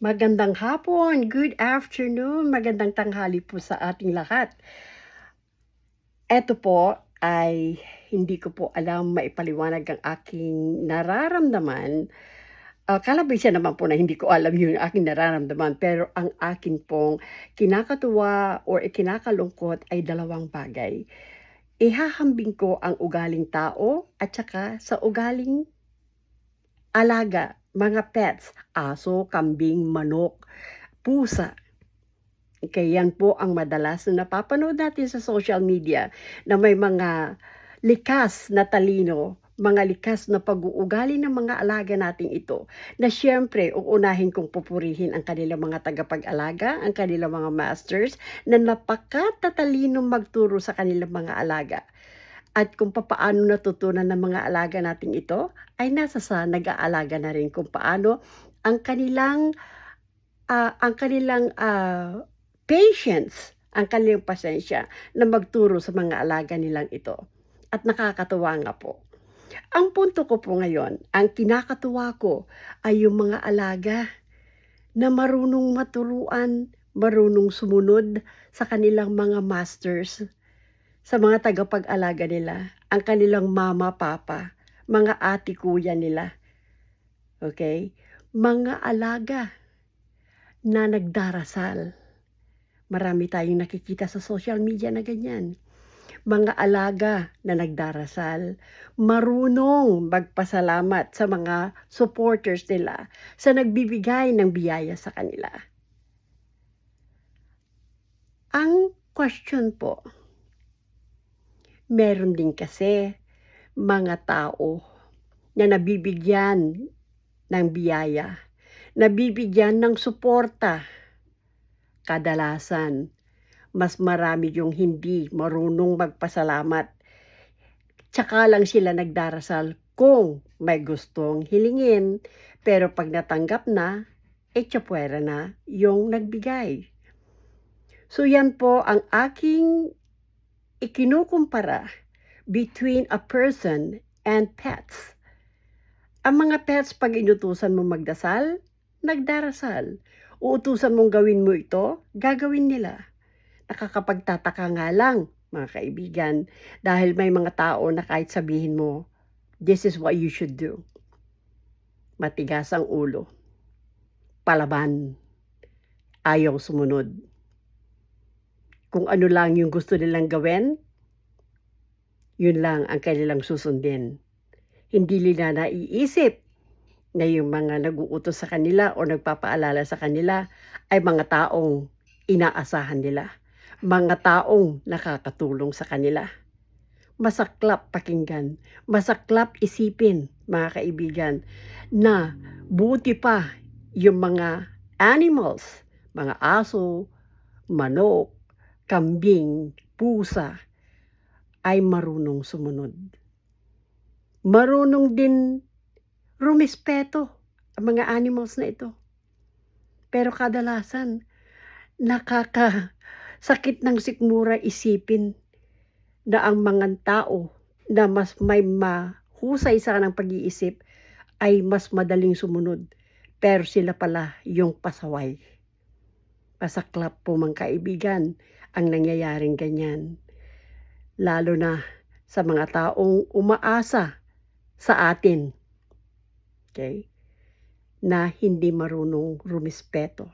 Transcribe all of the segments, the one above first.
Magandang hapon, good afternoon, magandang tanghali po sa ating lahat. Eto po ay hindi ko po alam maipaliwanag ang aking nararamdaman. Kalabay naman po na hindi ko alam yung aking nararamdaman, pero ang akin pong kinakatuwa or ikinakalungkot ay dalawang bagay. Ihahambing ko ang ugaling tao at saka sa ugaling alaga, mga pets, aso, kambing, manok, pusa. Kaya yan po ang madalas na napapanood natin sa social media na may mga likas na talino, mga likas na pag-uugali ng mga alaga nating ito, na siyempre uunahin kong pupurihin ang kanilang mga tagapag-alaga, ang kanilang mga masters na napakatatalino magturo sa kanilang mga alaga. At kung papaano natutunan ng mga alaga nating ito ay nasa sa nag-aalaga na rin kung paano ang kanilang patience, ang kanilang pasensya na magturo sa mga alaga nilang ito. At nakakatuwa nga po. Ang punto ko po ngayon, ang kinakatuwa ko ay yung mga alaga na marunong maturuan, marunong sumunod sa kanilang mga masters, sa mga tagapag-alaga nila, ang kanilang mama, papa, mga ate, kuya nila. Okay? Mga alaga na nagdarasal. Marami tayong nakikita sa social media na ganyan. Mga alaga na nagdarasal, marunong magpasalamat sa mga supporters nila sa nagbibigay ng biyaya sa kanila. Ang question po, meron din kasi mga tao na nabibigyan ng biyaya, nabibigyan ng suporta. Kadalasan, mas marami yung hindi marunong magpasalamat. Tsaka lang sila nagdarasal kung may gustong hilingin, pero pag natanggap na, tsapuwera na yung nagbigay. So yan po ang aking ikinukumpara between a person and pets. Ang mga pets, pag inutusan mo magdasal, nagdarasal. Uutusan mong gawin mo ito, gagawin nila. Nakakapagtataka nga lang, mga kaibigan, dahil may mga tao na kahit sabihin mo, this is what you should do. Matigas ang ulo. Palaban. Ayaw sumunod. Kung ano lang yung gusto nilang gawin, yun lang ang kanilang susundin. Hindi nila naiisip na yung mga nag-uutos sa kanila o nagpapaalala sa kanila ay mga taong inaasahan nila. Mga taong nakakatulong sa kanila. Masaklap pakinggan, masaklap isipin, mga kaibigan, na buti pa yung mga animals, mga aso, manok, kambing, pusa, ay marunong sumunod. Marunong din rumespeto ang mga animals na ito. Pero kadalasan, nakakasakit ng sikmura isipin na ang mga tao na mas may mahusay sa kanang pag-iisip ay mas madaling sumunod. Pero sila pala yung pasaway. Masaklap po mga kaibigan ang nangyayaring ganyan. Lalo na sa mga taong umaasa sa atin. Okay? Na hindi marunong rumispeto.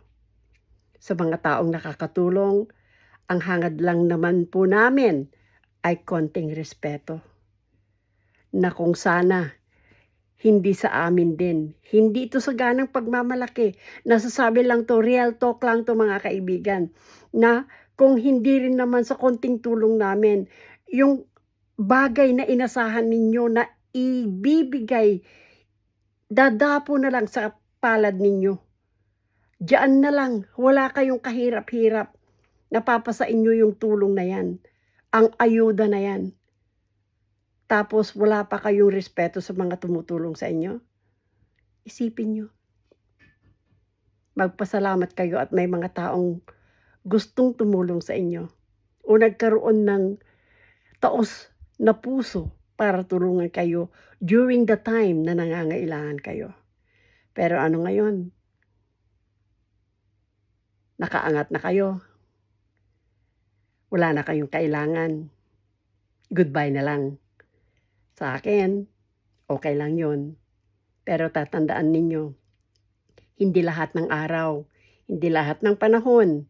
Sa mga taong nakakatulong, ang hangad lang naman po namin ay konting respeto. Na kung sana, hindi sa amin din. Hindi ito sa ganang pagmamalaki. Nasasabi lang to, real talk lang to mga kaibigan. Na kung hindi rin naman sa konting tulong namin, yung bagay na inasahan ninyo na ibibigay, dadapo na lang sa palad ninyo. Diyan na lang, wala kayong kahirap-hirap. Napapasa inyo yung tulong na yan. Ang ayuda na yan. Tapos wala pa kayong respeto sa mga tumutulong sa inyo. Isipin nyo. Magpasalamat kayo at may mga taong gustong tumulong sa inyo. O nagkaroon ng taos na puso para tulungan kayo during the time na nangangailangan kayo. Pero ano ngayon? nakaangat na kayo, wala na kayong kailangan, goodbye na lang. Sa akin, okay lang yun. Pero tatandaan ninyo, hindi lahat ng araw, hindi lahat ng panahon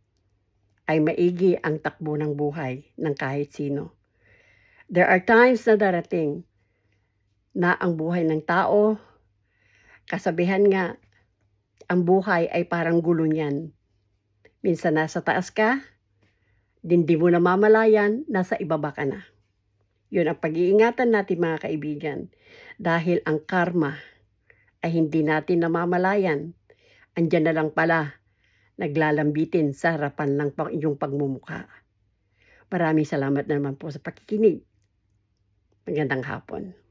ay maigi ang takbo ng buhay ng kahit sino. There are times na darating na ang buhay ng tao, kasabihan nga, ang buhay ay parang gulo niyan. Minsan nasa taas ka, di mo namamalayan, nasa ibaba ka na. Yun ang pag-iingatan natin mga kaibigan. Dahil ang karma ay hindi natin namamalayan. Andyan na lang pala, naglalambitin sa harapan ng iyong pagmumukha. Maraming salamat naman po sa pakikinig. Magandang hapon.